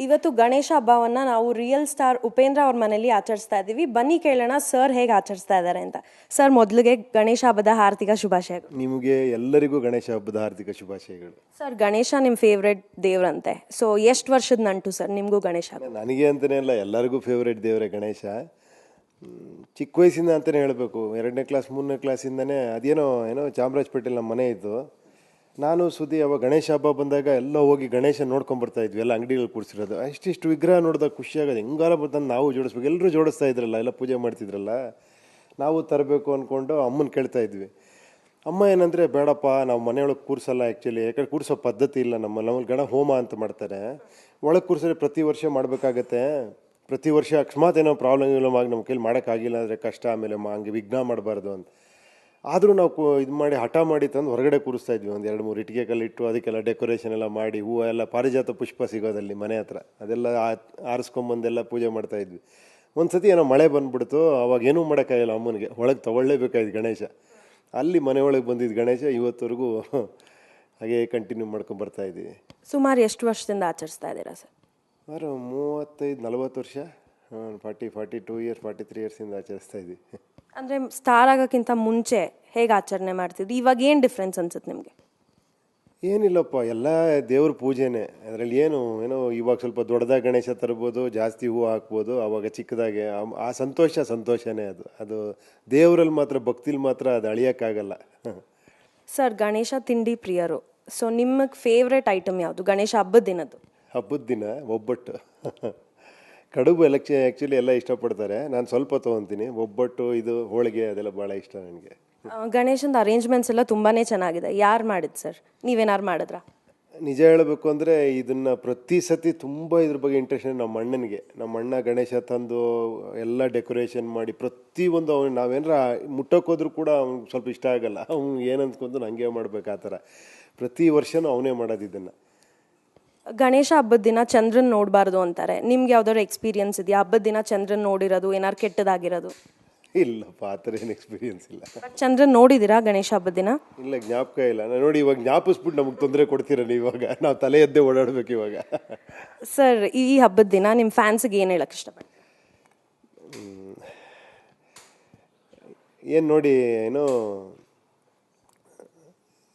ಇವತ್ತು ಗಣೇಶ ಹಬ್ಬವನ್ನು ನಾವು ರಿಯಲ್ ಸ್ಟಾರ್ ಉಪೇಂದ್ರ ಅವ್ರ ಮನೆಯಲ್ಲಿ ಆಚರಿಸ್ತಾ ಇದ್ದೀವಿ. ಬನ್ನಿ ಕೇಳೋಣ ಸರ್ ಹೇಗೆ ಆಚರಿಸ್ತಾ ಇದ್ದಾರೆ ಅಂತ. ಸರ್, ಮೊದಲಿಗೆ ಗಣೇಶ ಹಬ್ಬದ ಹಾರ್ದಿಕ ಶುಭಾಶಯಗಳು. ನಿಮಗೆ ಎಲ್ಲರಿಗೂ ಗಣೇಶ ಹಬ್ಬದ ಹಾರ್ದಿಕ ಶುಭಾಶಯಗಳು. ಸರ್, ಗಣೇಶ ನಿಮ್ಮ ಫೇವ್ರೆಟ್ ದೇವ್ರಂತೆ. ಸೊ ಎಷ್ಟು ವರ್ಷದ ನಂಟು ಸರ್ ನಿಮಗೂ ಗಣೇಶ? ನನಗೆ ಅಂತಲೇ ಅಲ್ಲ, ಎಲ್ಲರಿಗೂ ಫೇವ್ರೇಟ್ ದೇವರೇ ಗಣೇಶ. ಚಿಕ್ಕ ವಯಸ್ಸಿಂದ ಅಂತಲೇ ಹೇಳಬೇಕು. 2ನೇ ಕ್ಲಾಸ್ 3ನೇ ಕ್ಲಾಸಿಂದನೇ ಏನೋ ಚಾಮರಾಜಪೇಟೆಯಲ್ಲಿ ನಮ್ಮ ಮನೆ ಇತ್ತು. ನಾನು ಸುದ್ದಿ ಅವಾಗ ಗಣೇಶ ಹಬ್ಬ ಬಂದಾಗ ಎಲ್ಲ ಹೋಗಿ ಗಣೇಶ ನೋಡ್ಕೊಂಬರ್ತಾ ಇದ್ವಿ. ಎಲ್ಲ ಅಂಗಡಿಗಳು ಕೂರಿಸಿರೋದು, ಇಷ್ಟಿಷ್ಟು ವಿಗ್ರಹ ನೋಡಿದಾಗ ಖುಷಿಯಾಗೋದು. ಹೆಂಗಾರ ಬರ್ತಂದು ನಾವು ಜೋಡಿಸ್ಬೇಕು. ಎಲ್ಲರೂ ಜೋಡಿಸ್ತಾ ಇದ್ರಲ್ಲ, ಎಲ್ಲ ಪೂಜೆ ಮಾಡ್ತಿದ್ರಲ್ಲ, ನಾವು ತರಬೇಕು ಅಂದ್ಕೊಂಡು ಅಮ್ಮನ ಕೇಳ್ತಾ ಇದ್ವಿ. ಅಮ್ಮ ಏನಂದರೆ, ಬೇಡಪ್ಪ ನಾವು ಮನೆಯೊಳಗೆ ಕೂರಿಸಲ್ಲ ಆ್ಯಕ್ಚುಲಿ, ಯಾಕಂದ್ರೆ ಕೂರಿಸೋ ಪದ್ಧತಿ ಇಲ್ಲ ನಮ್ಮಲ್ಲಿ ಗಣ ಹೋಮ ಅಂತ ಮಾಡ್ತಾರೆ. ಒಳಗೆ ಕೂರಿಸಿದ್ರೆ ಪ್ರತಿ ವರ್ಷ ಮಾಡಬೇಕಾಗತ್ತೆ. ಪ್ರತಿ ವರ್ಷ ಅಕಸ್ಮಾತ್ ಏನೋ ಪ್ರಾಬ್ಲಮ್ ಆಗಿ ನಮ್ಮ ಕೈಲಿ ಮಾಡೋಕ್ಕಾಗಿಲ್ಲ ಅಂದರೆ ಕಷ್ಟ, ಆಮೇಲೆ ಹಂಗೆ ವಿಘ್ನ ಮಾಡಬಾರ್ದು ಅಂತ. ಆದರೂ ನಾವು ಇದು ಮಾಡಿ ಹಠ ಮಾಡಿ ತಂದು ಹೊರಗಡೆ ಕೂರಿಸ್ತಾ ಇದ್ವಿ. ಒಂದು 2-3 ಇಟ್ಟಿಗೆ ಕಲ್ಲಿಟ್ಟು ಅದಕ್ಕೆಲ್ಲ ಡೆಕೋರೇಷನ್ ಎಲ್ಲ ಮಾಡಿ, ಹೂವು ಎಲ್ಲ ಪಾರಿಜಾತ ಪುಷ್ಪ ಸಿಗೋದಲ್ಲಿ ಮನೆ ಹತ್ರ, ಅದೆಲ್ಲ ಆರಿಸ್ಕೊಂಬಂದೆಲ್ಲ ಪೂಜೆ ಮಾಡ್ತಾಯಿದ್ವಿ. ಒಂದು ಸತಿ ಏನೋ ಮಳೆ ಬಂದುಬಿಡ್ತು, ಅವಾಗ ಏನೂ ಮಾಡೋಕ್ಕಾಗಿಲ್ಲ. ಅಮ್ಮನಿಗೆ ಒಳಗೆ ತೊಗೊಳ್ಳೇಬೇಕಾಯ್ತು ಗಣೇಶ. ಅಲ್ಲಿ ಮನೆ ಒಳಗೆ ಬಂದಿದ್ದು ಗಣೇಶ ಇವತ್ತವರೆಗೂ ಹಾಗೆ ಕಂಟಿನ್ಯೂ ಮಾಡ್ಕೊಂಡು ಇದ್ದೀವಿ. ಸುಮಾರು ಎಷ್ಟು ವರ್ಷದಿಂದ ಆಚರಿಸ್ತಾ ಇದ್ದೀರಾ ಸರ್? ಸುಮಾರು 35-40 ವರ್ಷ, 42 ಇಯರ್ಸ್ 43 ಇಯರ್ಸಿಂದ ಆಚರಿಸ್ತಾ ಇದ್ದೀವಿ. ಅಂದರೆ ಸ್ಟಾರ್ ಆಗೋಕ್ಕಿಂತ ಮುಂಚೆ ಹೇಗೆ ಆಚರಣೆ ಮಾಡ್ತಿದ್ವಿ, ಇವಾಗ ಏನು ಡಿಫ್ರೆನ್ಸ್ ಅನ್ಸುತ್ತೆ ನಿಮಗೆ? ಏನಿಲ್ಲಪ್ಪ, ಎಲ್ಲ ದೇವ್ರ ಪೂಜೆನೇ. ಅದರಲ್ಲಿ ಏನೋ ಇವಾಗ ಸ್ವಲ್ಪ ದೊಡ್ಡದಾಗಿ ಗಣೇಶ ತರ್ಬೋದು, ಜಾಸ್ತಿ ಹೂವು ಹಾಕ್ಬೋದು. ಆವಾಗ ಚಿಕ್ಕದಾಗೆ ಆ ಸಂತೋಷನೇ ಅದು ದೇವರಲ್ಲಿ ಮಾತ್ರ, ಭಕ್ತಿಲಿ ಮಾತ್ರ ಅದು ಅಳಿಯೋಕ್ಕಾಗಲ್ಲ. ಸರ್, ಗಣೇಶ ತಿಂಡಿ ಪ್ರಿಯರು. ಸೊ ನಿಮಗೆ ಫೇವ್ರೆಟ್ ಐಟಮ್ ಯಾವುದು ಗಣೇಶ ಹಬ್ಬದ ದಿನದ್ದು? ಹಬ್ಬದ ದಿನ ಒಬ್ಬಟ್ಟು. ಕಡುಬು ಆ್ಯಕ್ಚುಲಿ ಎಲ್ಲ ಇಷ್ಟಪಡ್ತಾರೆ. ನಾನು ಸ್ವಲ್ಪ ತೊಗೊತೀನಿ. ಒಬ್ಬಟ್ಟು, ಇದು ಹೋಳಿಗೆ ಅದೆಲ್ಲ ಭಾಳ ಇಷ್ಟ ನನಗೆ. ಗಣೇಶನ ಅರೇಂಜ್ಮೆಂಟ್ಸ್ ಎಲ್ಲ ತುಂಬಾ ಚೆನ್ನಾಗಿದೆ. ಯಾರು ಮಾಡಿದ್ದು ಸರ್? ನೀವೇನಾರು ಮಾಡಿದ್ರಾ? ನಿಜ ಹೇಳಬೇಕು ಅಂದರೆ ಇದನ್ನು ಪ್ರತಿ ಸತಿ ತುಂಬ ಇದ್ರ ಬಗ್ಗೆ ಇಂಟ್ರೆಸ್ಟ್ ನಮ್ಮ ಅಣ್ಣನಿಗೆ. ನಮ್ಮ ಅಣ್ಣ ಗಣೇಶ ತಂದು ಎಲ್ಲ ಡೆಕೋರೇಷನ್ ಮಾಡಿ ಪ್ರತಿಯೊಂದು ಅವ್ನು ನಾವೇನಾರ ಮುಟ್ಟೋಕ್ಕೋದ್ರೂ ಕೂಡ ಅವ್ನಿಗೆ ಸ್ವಲ್ಪ ಇಷ್ಟ ಆಗಲ್ಲ. ಅವ್ನು ಏನಂದ್ಕೊಂಡು ನನಗೆ ಮಾಡ್ಬೇಕು ಆ ಥರ. ಪ್ರತಿ ವರ್ಷವೂ ಅವನೇ ಮಾಡೋದು ಇದನ್ನು. ಗಣೇಶ ಹಬ್ಬದ ದಿನ ಚಂದ್ರನ್ ನೋಡಬಾರ್ದು ಅಂತಾರೆ. ನಿಮ್ಗೆ ಯಾವ್ದಾದ್ರು ಎಕ್ಸ್ಪೀರಿಯನ್ಸ್ ಇದೆಯಾ ಹಬ್ಬದ ದಿನ ಚಂದ್ರನ್ ನೋಡಿರೋದು, ಏನಾರು ಕೆಟ್ಟದಾಗಿರೋದು? ಇಲ್ಲಪ್ಪ, ಆ ಥರ ಏನು ಎಕ್ಸ್ಪೀರಿಯನ್ಸ್ ಇಲ್ಲ. ಚಂದ್ರನ್ ನೋಡಿದ್ದೀರಾ ಗಣೇಶ ಹಬ್ಬದ ದಿನ? ಇಲ್ಲ, ಜ್ಞಾಪಕ ಇಲ್ಲ. ನಾನು ನೋಡಿ, ಇವಾಗ ಜ್ಞಾಪಿಸ್ಬಿಟ್ಟು ನಮಗೆ ತೊಂದರೆ ಕೊಡ್ತೀರಲ್ಲ. ಇವಾಗ ನಾವು ತಲೆ ಎದ್ದೇ ಓಡಾಡಬೇಕು ಇವಾಗ. ಸರ್, ಈ ಹಬ್ಬದ ದಿನ ನಿಮ್ಮ ಫ್ಯಾನ್ಸ್ಗೆ ಏನು ಹೇಳಕ್ಕೆ ಇಷ್ಟಪಡ್ತೀನಿ? ಏನು ನೋಡಿ,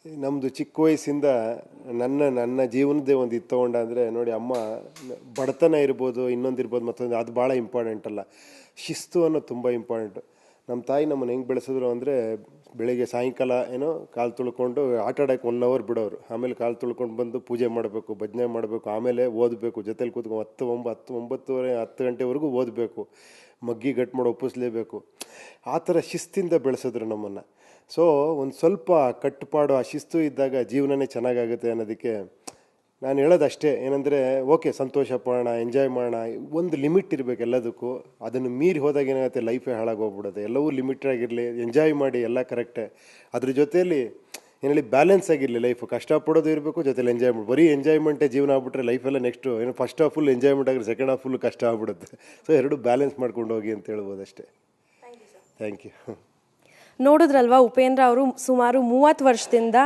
ನಮ್ಮದು ಚಿಕ್ಕ ವಯಸ್ಸಿಂದ ನನ್ನ ಜೀವನದೇ ಒಂದು ಇದು ತೊಗೊಂಡ ಅಂದರೆ ನೋಡಿ, ಅಮ್ಮ ಬಡತನ ಇರ್ಬೋದು, ಇನ್ನೊಂದಿರ್ಬೋದು, ಮತ್ತೊಂದು, ಅದು ಭಾಳ ಇಂಪಾರ್ಟೆಂಟ್ ಅಲ್ಲ. ಶಿಸ್ತು ಅನ್ನೋದು ತುಂಬ ಇಂಪಾರ್ಟೆಂಟು. ನಮ್ಮ ತಾಯಿ ನಮ್ಮನ್ನು ಹೆಂಗೆ ಬೆಳೆಸಿದ್ರು ಅಂದರೆ, ಬೆಳಿಗ್ಗೆ ಸಾಯಂಕಾಲ ಕಾಲು ತುಳ್ಕೊಂಡು ಆಟ ಆಡೋಕ್ಕೆ 1 ಅವರ್ ಬಿಡೋರು. ಆಮೇಲೆ ಕಾಲು ತುಳ್ಕೊಂಡು ಬಂದು ಪೂಜೆ ಮಾಡಬೇಕು, ಭಜನೆ ಮಾಡಬೇಕು, ಆಮೇಲೆ ಓದಬೇಕು. ಜೊತೇಲಿ ಕೂತ್ಕೊಂಡು 9:30 ಗಂಟೆವರೆಗೂ ಓದಬೇಕು. ಮಗ್ಗಿ ಗಟ್ಟು ಮಾಡಿ ಒಪ್ಪಿಸ್ಲೇಬೇಕು. ಆ ಥರ ಶಿಸ್ತಿಂದ ಬೆಳೆಸಿದ್ರು ನಮ್ಮನ್ನು. ಸೊ ಒಂದು ಸ್ವಲ್ಪ ಕಟ್ಟುಪಾಡು, ಆ ಶಿಸ್ತು ಇದ್ದಾಗ ಜೀವನನೇ ಚೆನ್ನಾಗಾಗುತ್ತೆ ಅನ್ನೋದಕ್ಕೆ ನಾನು ಹೇಳೋದು ಅಷ್ಟೇ. ಏನಂದರೆ, ಓಕೆ, ಸಂತೋಷ ಪಡೋಣ, ಎಂಜಾಯ್ ಮಾಡೋಣ, ಒಂದು ಲಿಮಿಟ್ ಇರಬೇಕು ಎಲ್ಲದಕ್ಕೂ. ಅದನ್ನು ಮೀರಿ ಹೋದಾಗ ಏನಾಗುತ್ತೆ, ಲೈಫೇ ಹಾಳಾಗೋಗ್ಬಿಡುತ್ತೆ. ಎಲ್ಲವೂ ಲಿಮಿಟಾಗಿರಲಿ, ಎಂಜಾಯ್ ಮಾಡಿ, ಎಲ್ಲ ಕರೆಕ್ಟೇ. ಅದ್ರ ಜೊತೆಯಲ್ಲಿ ಬ್ಯಾಲೆನ್ಸ್ ಆಗಿರಲಿ ಲೈಫು. ಕಷ್ಟಪಡೋದು ಇರಬೇಕು, ಜೊತೆಲಿ ಎಂಜಾಯ್ಮೆಂಟ್. ಬರೀ ಎಂಜಾಯ್ಮೆಂಟೇ ಜೀವನ ಆಗ್ಬಿಟ್ರೆ ಲೈಫೆಲ್ಲ next first half full enjoyment ಆಗಿದ್ರೆ ಸೆಕೆಂಡ್ ಹಾಫ್ ಫುಲ್ ಕಷ್ಟ ಆಗ್ಬಿಡುತ್ತೆ. ಸೊ ಎರಡು ಬ್ಯಾಲೆನ್ಸ್ ಮಾಡ್ಕೊಂಡು ಹೋಗಿ ಅಂತ ಹೇಳ್ಬೋದು ಅಷ್ಟೇ. Thank you. ನೋಡಿದ್ರಲ್ವಾ, ಉಪೇಂದ್ರ ಅವರು ಸುಮಾರು 30 ವರ್ಷದಿಂದ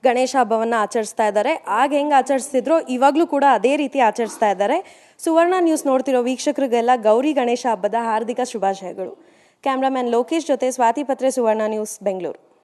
ಗಣೇಶ ಹಬ್ಬವನ್ನು ಆಚರಿಸ್ತಾ ಇದ್ದಾರೆ. ಆಗ ಹೆಂಗೆ ಆಚರಿಸ್ತಿದ್ರು ಇವಾಗಲೂ ಕೂಡ ಅದೇ ರೀತಿ ಆಚರಿಸ್ತಾ ಇದ್ದಾರೆ. ಸುವರ್ಣ ನ್ಯೂಸ್ ನೋಡ್ತಿರೋ ವೀಕ್ಷಕರಿಗೆಲ್ಲ ಗೌರಿ ಗಣೇಶ ಹಬ್ಬದ ಹಾರ್ದಿಕ ಶುಭಾಶಯಗಳು. ಕ್ಯಾಮ್ರಾಮನ್ ಲೋಕೇಶ್ ಜೊತೆ ಸ್ವಾತಿ ಪತ್ರೆ, ಸುವರ್ಣ ನ್ಯೂಸ್, ಬೆಂಗಳೂರು.